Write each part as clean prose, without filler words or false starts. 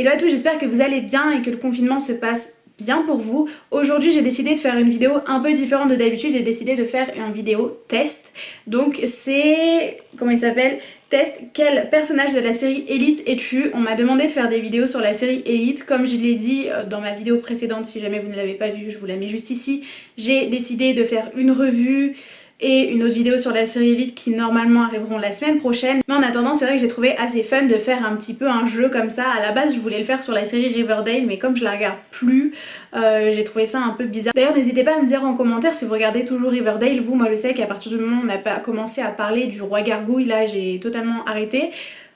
Hello à tous, j'espère que vous allez bien et que le confinement se passe bien pour vous. Aujourd'hui j'ai décidé de faire une vidéo un peu différente de d'habitude, j'ai décidé de faire une vidéo test. Donc c'est, comment il s'appelle, test quel personnage de la série Elite es-tu. On m'a demandé de faire des vidéos sur la série Elite, comme je l'ai dit dans ma vidéo précédente, si jamais vous ne l'avez pas vue, je vous la mets juste ici. J'ai décidé de faire une revue et une autre vidéo sur la série Elite qui normalement arriveront la semaine prochaine. Mais en attendant, c'est vrai que j'ai trouvé assez fun de faire un petit peu un jeu comme ça. À la base, je voulais le faire sur la série Riverdale, mais comme je la regarde plus, j'ai trouvé ça un peu bizarre. D'ailleurs, n'hésitez pas à me dire en commentaire si vous regardez toujours Riverdale. Vous, moi je sais qu'à partir du moment où on a commencé à parler du roi gargouille, là j'ai totalement arrêté.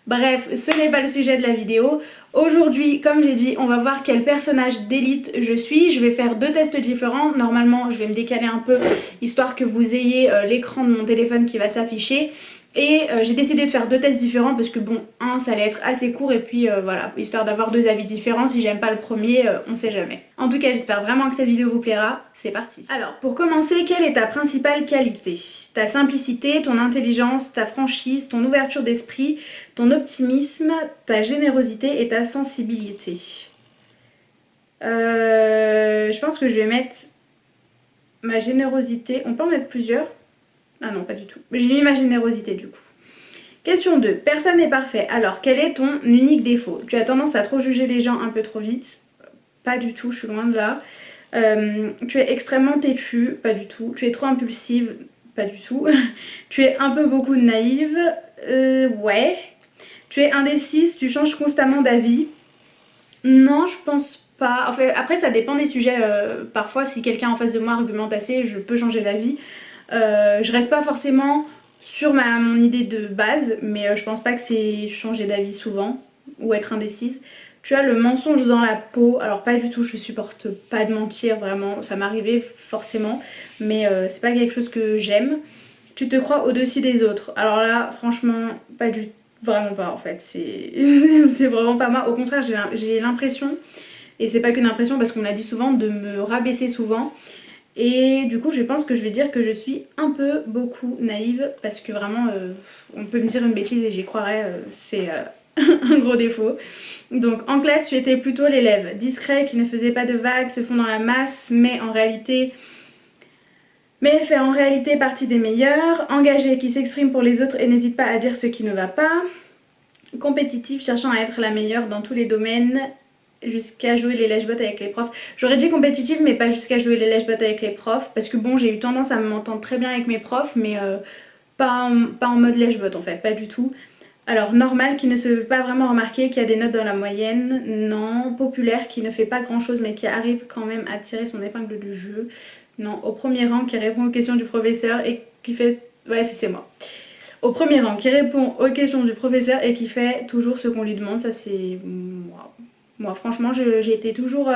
Bref, ce n'est pas le sujet de la vidéo. Aujourd'hui, comme j'ai dit, on va voir quel personnage d'élite je suis. Je vais faire deux tests différents. Normalement, je vais me décaler un peu, histoire que vous ayez l'écran de mon téléphone qui va s'afficher. Et j'ai décidé de faire deux tests différents parce que bon, un ça allait être assez court et puis voilà, histoire d'avoir deux avis différents. Si j'aime pas le premier, on sait jamais. En tout cas, j'espère vraiment que cette vidéo vous plaira. C'est parti. Alors, pour commencer, quelle est ta principale qualité? Ta simplicité, ton intelligence, ta franchise, ton ouverture d'esprit, ton optimisme, ta générosité et ta sensibilité. Je pense que je vais mettre ma générosité. On peut en mettre plusieurs? Ah non, pas du tout. J'ai mis ma générosité du coup. Question 2. Personne n'est parfait. Alors, quel est ton unique défaut? Tu as tendance à trop juger les gens un peu trop vite? Pas du tout, je suis loin de là. Tu es extrêmement têtue? Pas du tout. Tu es trop impulsive? Pas du tout. Tu es un peu beaucoup naïve? Ouais. Tu es indécise? Tu changes constamment d'avis? Non, je pense pas. En fait, après, ça dépend des sujets. Parfois, si quelqu'un en face de moi argumente assez, je peux changer d'avis. Je reste pas forcément sur mon idée de base, mais je pense pas que c'est changer d'avis souvent ou être indécise. Tu as le mensonge dans la peau, alors pas du tout, je supporte pas de mentir vraiment, ça m'arrivait forcément, mais c'est pas quelque chose que j'aime. Tu te crois au-dessus des autres, alors là franchement pas du tout, vraiment pas en fait, c'est vraiment pas moi, au contraire j'ai l'impression, et c'est pas qu'une impression parce qu'on l'a dit souvent, de me rabaisser souvent. Et du coup je pense que je vais dire que je suis un peu beaucoup naïve parce que vraiment on peut me dire une bêtise et j'y croirais, c'est un gros défaut. Donc en classe tu étais plutôt l'élève discret qui ne faisait pas de vagues, se fond dans la masse mais fait en réalité partie des meilleurs, engagé qui s'exprime pour les autres et n'hésite pas à dire ce qui ne va pas, compétitif cherchant à être la meilleure dans tous les domaines, jusqu'à jouer les lèche-bottes avec les profs. J'aurais dit compétitive mais pas jusqu'à jouer les lèche-bottes avec les profs parce que bon j'ai eu tendance à m'entendre très bien avec mes profs mais pas en mode lèche-botte en fait, pas du tout. Alors normal qui ne se veut pas vraiment remarquer, qui a des notes dans la moyenne, non. Populaire qui ne fait pas grand chose mais qui arrive quand même à tirer son épingle du jeu, non. Au premier rang qui répond aux questions du professeur et qui fait... Ouais c'est moi. Au premier rang qui répond aux questions du professeur et qui fait toujours ce qu'on lui demande, ça c'est moi. Moi franchement j'ai été toujours...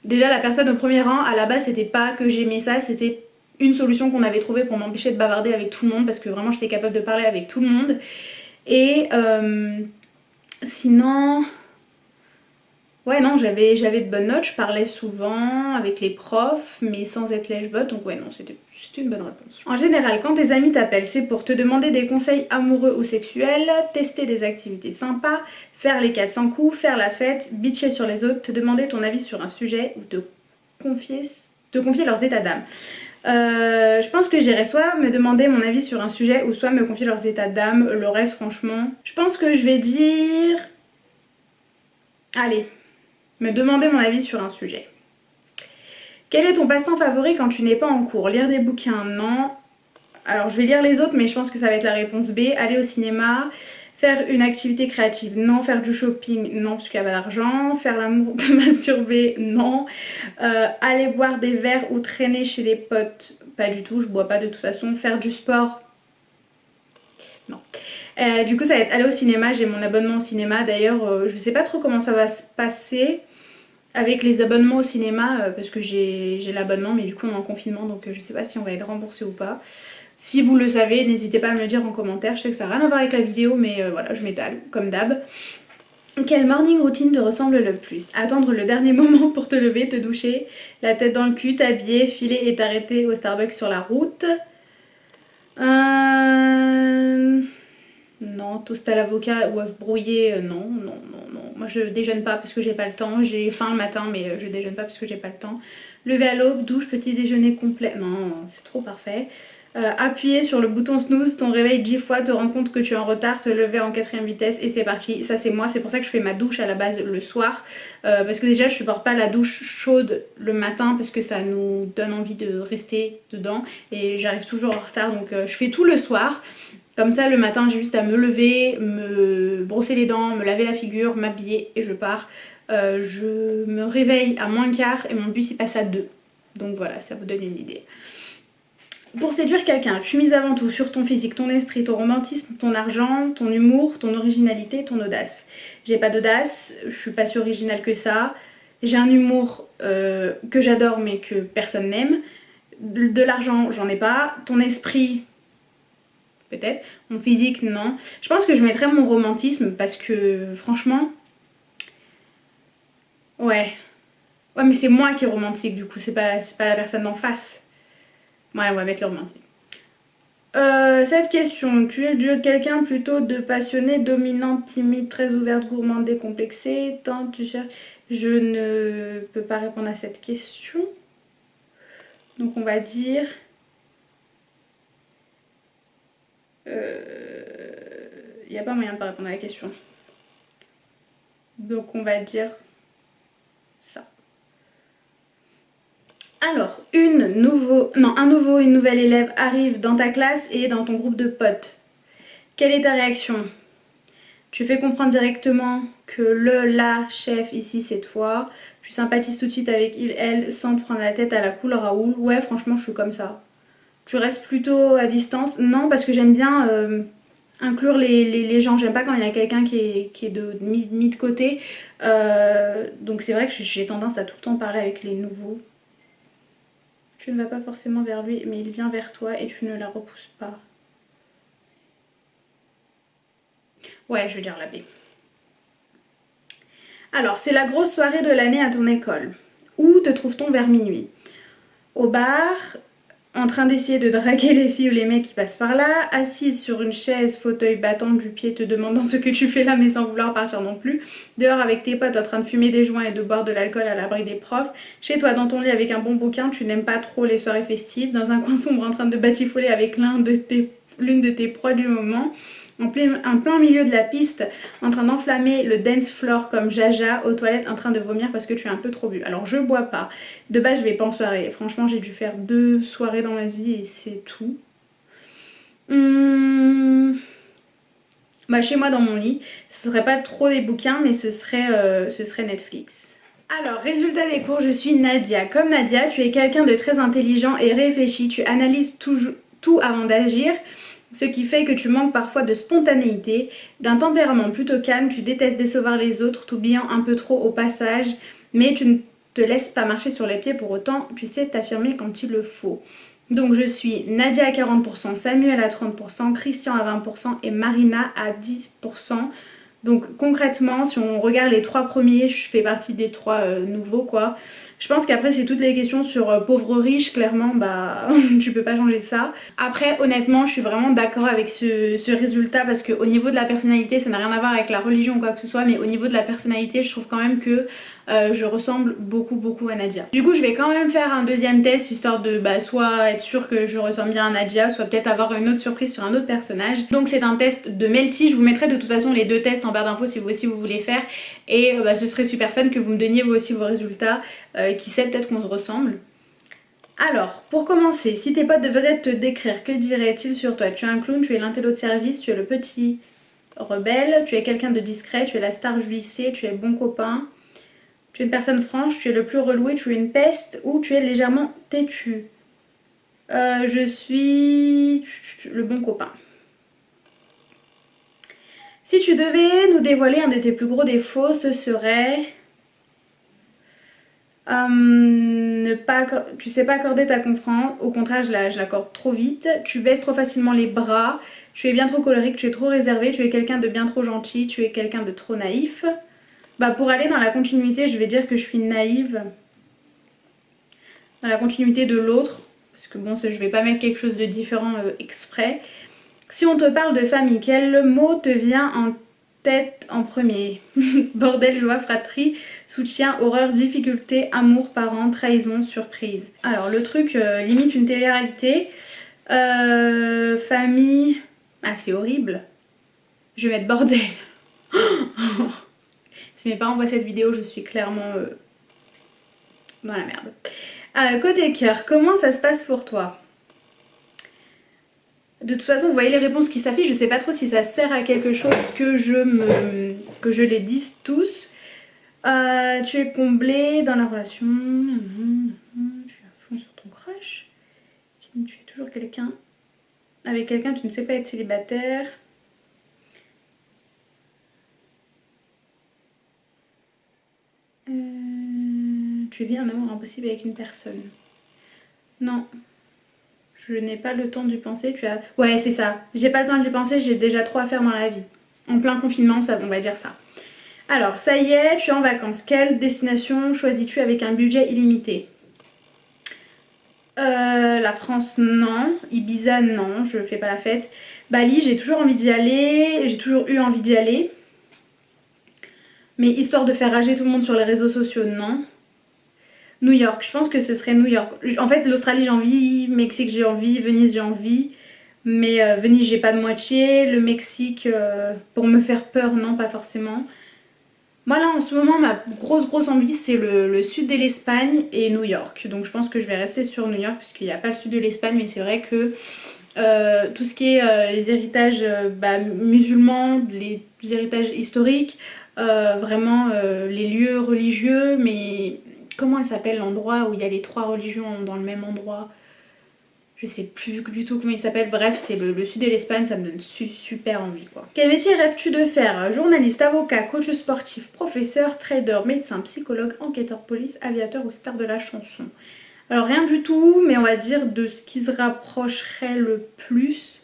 Déjà la personne au premier rang, à la base c'était pas que j'aimais ça, c'était une solution qu'on avait trouvée pour m'empêcher de bavarder avec tout le monde parce que vraiment j'étais capable de parler avec tout le monde. Et sinon... Ouais non, j'avais de bonnes notes, je parlais souvent avec les profs mais sans être lèche-botte, donc ouais non, c'était une bonne réponse. En général, quand tes amis t'appellent, c'est pour te demander des conseils amoureux ou sexuels, tester des activités sympas, faire les 400 coups, faire la fête, bitcher sur les autres, te demander ton avis sur un sujet ou te confier leurs états d'âme. Je pense que j'irais soit me demander mon avis sur un sujet ou soit me confier leurs états d'âme. Le reste franchement, je pense que je vais dire... Allez, me demander mon avis sur un sujet. Quel est ton passe-temps favori quand tu n'es pas en cours? Lire des bouquins? Non. Alors je vais lire les autres mais je pense que ça va être la réponse B. Aller au cinéma, faire une activité créative? Non. Faire du shopping? Non parce qu'il n'y a pas d'argent. Faire l'amour, te masturber? Non. Aller boire des verres ou traîner chez les potes? Pas du tout, je bois pas de toute façon. Faire du sport? Non. Du coup ça va être aller au cinéma, j'ai mon abonnement au cinéma. D'ailleurs je sais pas trop comment ça va se passer avec les abonnements au cinéma parce que j'ai l'abonnement mais du coup on est en confinement donc je sais pas si on va être remboursé ou pas. Si vous le savez n'hésitez pas à me le dire en commentaire, je sais que ça n'a rien à voir avec la vidéo mais voilà je m'étale comme d'hab. Quelle morning routine te ressemble le plus? Attendre le dernier moment pour te lever, te doucher, la tête dans le cul, t'habiller, filer et t'arrêter au Starbucks sur la route. Non, toast à l'avocat ou œuf brouillé, non. moi je déjeune pas parce que j'ai pas le temps, j'ai faim le matin mais je déjeune pas parce que j'ai pas le temps. Lever à l'aube, douche, petit déjeuner complet, non c'est trop parfait. Appuyer sur le bouton snooze, ton réveil 10 fois, te rendre compte que tu es en retard, te lever en 4ème vitesse et c'est parti. Ça c'est moi, c'est pour ça que je fais ma douche à la base le soir. Parce que déjà je supporte pas la douche chaude le matin parce que ça nous donne envie de rester dedans. Et j'arrive toujours en retard donc je fais tout le soir. Comme ça le matin j'ai juste à me lever, me brosser les dents, me laver la figure, m'habiller et je pars. Je me réveille à -15 et mon bus il passe à 2. Donc voilà, ça vous donne une idée. Pour séduire quelqu'un, tu mises avant tout sur ton physique, ton esprit, ton romantisme, ton argent, ton humour, ton originalité, ton audace. J'ai pas d'audace, je suis pas si originale que ça. J'ai un humour que j'adore mais que personne n'aime. De l'argent, j'en ai pas. Ton esprit, peut-être. Mon physique, non. Je pense que je mettrais mon romantisme parce que franchement... Ouais. Ouais mais c'est moi qui est romantique du coup, c'est pas la personne d'en face. Ouais, on va mettre le romantique. Cette question, tu es quelqu'un plutôt de passionné, dominante, timide, très ouverte, gourmande, décomplexée, tant tu cherches... Je ne peux pas répondre à cette question. Donc on va dire... Il n'y a pas moyen de pas répondre à la question. Donc on va dire ça. Alors, un nouveau, une nouvelle élève arrive dans ta classe et dans ton groupe de potes. Quelle est ta réaction? Tu fais comprendre directement que la chef ici c'est toi. Tu sympathises tout de suite avec il, elle, sans te prendre la tête à la couleur à houle. Ouais, franchement, je suis comme ça. Tu restes plutôt à distance. Non, parce que j'aime bien inclure les gens. J'aime pas quand il y a quelqu'un qui est mis de côté. Donc c'est vrai que j'ai tendance à tout le temps parler avec les nouveaux. Tu ne vas pas forcément vers lui, mais il vient vers toi et tu ne la repousses pas. Ouais, je veux dire la B. Alors, c'est la grosse soirée de l'année à ton école. Où te trouve-t-on vers minuit? Au bar, en train d'essayer de draguer les filles ou les mecs qui passent par là, assise sur une chaise, fauteuil battant du pied, te demandant ce que tu fais là mais sans vouloir partir non plus, dehors avec tes potes en train de fumer des joints et de boire de l'alcool à l'abri des profs, chez toi dans ton lit avec un bon bouquin, tu n'aimes pas trop les soirées festives, dans un coin sombre en train de batifoler avec l'une de tes proies du moment, en plein milieu de la piste, en train d'enflammer le dance floor comme Jaja, aux toilettes en train de vomir parce que tu es un peu trop bu. Alors je bois pas, de base je vais pas en soirée, franchement j'ai dû faire 2 soirées dans ma vie et c'est tout. Bah chez moi dans mon lit, ce serait pas trop des bouquins mais ce serait Netflix. Alors, résultat des cours, je suis Nadia. Comme Nadia, tu es quelqu'un de très intelligent et réfléchi, tu analyses tout avant d'agir, ce qui fait que tu manques parfois de spontanéité, d'un tempérament plutôt calme, tu détestes décevoir les autres, t'oubliant un peu trop au passage, mais tu ne te laisses pas marcher sur les pieds pour autant, tu sais t'affirmer quand il le faut. Donc je suis Nadia à 40%, Samuel à 30%, Christian à 20% et Marina à 10%. Donc concrètement, si on regarde les 3 premiers, je fais partie des 3 nouveaux quoi. Je pense qu'après c'est toutes les questions sur pauvre riche, clairement bah tu peux pas changer ça. Après honnêtement je suis vraiment d'accord avec ce résultat parce qu'au niveau de la personnalité, ça n'a rien à voir avec la religion ou quoi que ce soit, mais au niveau de la personnalité je trouve quand même que je ressemble beaucoup à Nadia. Du coup je vais quand même faire un deuxième test histoire de soit être sûre que je ressemble bien à Nadia, soit peut-être avoir une autre surprise sur un autre personnage. Donc c'est un test de Melty, je vous mettrai de toute façon les 2 tests en barre d'infos si vous aussi vous voulez faire. Et ce serait super fun que vous me donniez vous aussi vos résultats, qui sait peut-être qu'on se ressemble. Alors, pour commencer, si tes potes devraient te décrire, que diraient-ils sur toi? Tu es un clown, tu es l'intello de service, tu es le petit rebelle, tu es quelqu'un de discret, tu es la star du lycée, tu es bon copain, tu es une personne franche, tu es le plus reloué, tu es une peste ou tu es légèrement têtu. Je suis le bon copain. Si tu devais nous dévoiler un de tes plus gros défauts, ce serait... tu sais pas accorder ta confiance, au contraire je l'accorde trop vite, tu baisses trop facilement les bras, tu es bien trop colérique, tu es trop réservé, tu es quelqu'un de bien trop gentil, tu es quelqu'un de trop naïf. Bah pour aller dans la continuité, je vais dire que je suis naïve, dans la continuité de l'autre, parce que bon, je vais pas mettre quelque chose de différent exprès. Si on te parle de famille, quel mot te vient en tête en premier. Bordel, joie, fratrie, soutien, horreur, difficulté, amour, parents, trahison, surprise. Alors le truc limite une télé-réalité. Famille... Ah c'est horrible. Je vais mettre bordel. Si mes parents voient cette vidéo, je suis clairement dans la merde. Côté cœur, comment ça se passe pour toi? De toute façon, vous voyez les réponses qui s'affichent. Je sais pas trop si ça sert à quelque chose que je les dise tous. Tu es comblé dans la relation. Tu es à fond sur ton crush. Tu es toujours quelqu'un. Avec quelqu'un, tu ne sais pas être célibataire. Tu vis un amour impossible avec une personne. Non. Je n'ai pas le temps d'y penser. Ouais, c'est ça. J'ai pas le temps d'y penser, j'ai déjà trop à faire dans la vie. En plein confinement, ça, on va dire ça. Alors, ça y est, tu es en vacances. Quelle destination choisis-tu avec un budget illimité? La France, non. Ibiza, non. Je fais pas la fête. Bali, j'ai toujours envie d'y aller. J'ai toujours eu envie d'y aller. Mais histoire de faire rager tout le monde sur les réseaux sociaux, non. New York, je pense que ce serait New York. En fait, l'Australie j'ai envie, Mexique j'ai envie, Venise j'ai envie. Mais Venise j'ai pas de moitié, le Mexique pour me faire peur, non pas forcément. Moi là en ce moment ma grosse envie c'est le sud de l'Espagne et New York. Donc je pense que je vais rester sur New York puisqu'il n'y a pas le sud de l'Espagne, mais c'est vrai que tout ce qui est les héritages musulmans, les héritages historiques, vraiment les lieux religieux, mais... Comment elle s'appelle l'endroit où il y a les trois religions dans le même endroit? Je sais plus du tout comment il s'appelle. Bref, c'est le sud de l'Espagne, ça me donne super envie quoi. Quel métier rêves-tu de faire? Journaliste, avocat, coach sportif, professeur, trader, médecin, psychologue, enquêteur police, aviateur ou star de la chanson? Alors rien du tout, mais on va dire de ce qui se rapprocherait le plus.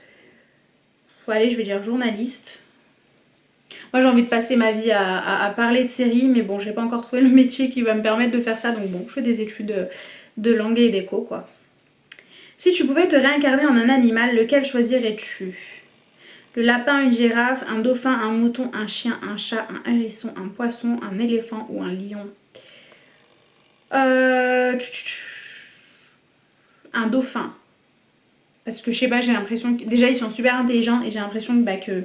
Allez, je vais dire journaliste. Moi j'ai envie de passer ma vie à parler de séries, mais bon j'ai pas encore trouvé le métier qui va me permettre de faire ça, donc bon je fais des études de langue et d'éco quoi. Si tu pouvais te réincarner en un animal, lequel choisirais-tu? Le lapin, une girafe, un dauphin, un mouton, un chien, un chat, un hérisson, un poisson, un éléphant ou un lion? Un dauphin. Parce que je sais pas, j'ai l'impression que déjà ils sont super intelligents et j'ai l'impression que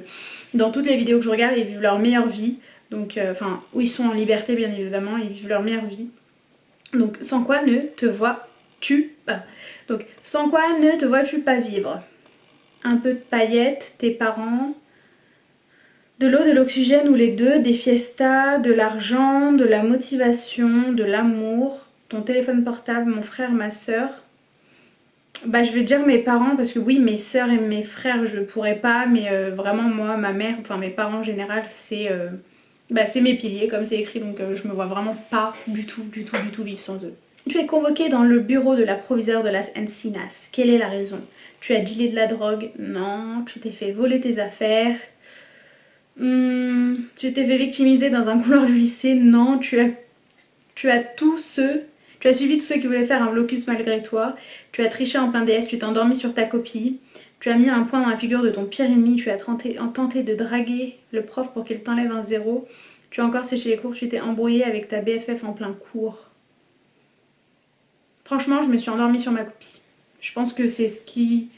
dans toutes les vidéos que je regarde ils vivent leur meilleure vie. Donc enfin où ils sont en liberté bien évidemment, ils vivent leur meilleure vie. Donc sans quoi ne te vois-tu pas? Donc sans quoi ne te vois-tu pas vivre? Un peu de paillettes, tes parents, de l'eau, de l'oxygène ou les deux, des fiestas, de l'argent, de la motivation, de l'amour, ton téléphone portable, mon frère, ma soeur. Bah je vais dire mes parents parce que oui mes soeurs et mes frères je pourrais pas, mais vraiment moi ma mère, enfin mes parents en général c'est mes piliers comme c'est écrit, donc je me vois vraiment pas du tout vivre sans eux. Tu es convoqué dans le bureau de la proviseure de Las Encinas. Quelle est la raison? Tu as dealé de la drogue? Non. Tu t'es fait voler tes affaires? Tu t'es fait victimiser dans un couloir du lycée? Non. Tu as suivi tous ceux qui voulaient faire un blocus malgré toi. Tu as triché en plein DS, tu t'es endormi sur ta copie. Tu as mis un point dans la figure de ton pire ennemi. Tu as tenté de draguer le prof pour qu'il t'enlève un 0. Tu as encore séché les cours. Tu t'es embrouillé avec ta BFF en plein cours. Franchement, je me suis endormie sur ma copie. Je pense que c'est ce qui...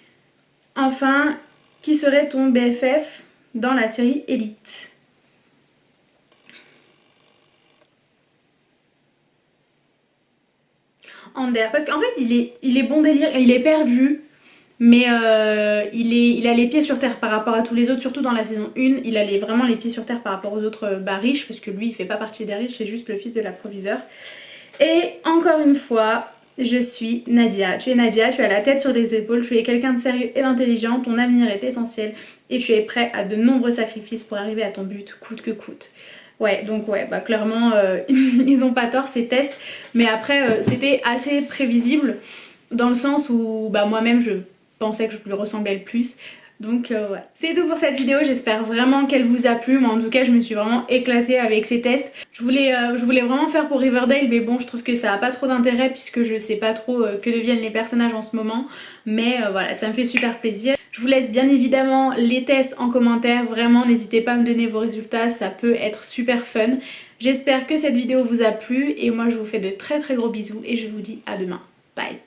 Enfin, qui serait ton BFF dans la série Elite? Ander, parce qu'en fait il est bon délire, il est perdu, mais il a les pieds sur terre par rapport à tous les autres, surtout dans la saison 1, il a vraiment les pieds sur terre par rapport aux autres riches, parce que lui il fait pas partie des riches, c'est juste le fils de la proviseure. Et encore une fois, je suis Nadia. Tu es Nadia, tu as la tête sur les épaules, tu es quelqu'un de sérieux et d'intelligent, ton avenir est essentiel et tu es prêt à de nombreux sacrifices pour arriver à ton but, coûte que coûte. Ouais, donc ouais, bah clairement, ils ont pas tort ces tests, mais après, c'était assez prévisible dans le sens où bah, moi-même je pensais que je lui ressemblais le plus. Donc ouais. C'est tout pour cette vidéo, j'espère vraiment qu'elle vous a plu. Moi en tout cas je me suis vraiment éclatée avec ces tests. Je voulais vraiment faire pour Riverdale, mais bon je trouve que ça a pas trop d'intérêt puisque je sais pas trop que deviennent les personnages en ce moment. Mais voilà, ça me fait super plaisir. Je vous laisse bien évidemment les tests en commentaire, vraiment n'hésitez pas à me donner vos résultats, ça peut être super fun. J'espère que cette vidéo vous a plu et moi je vous fais de très gros bisous et je vous dis à demain. Bye.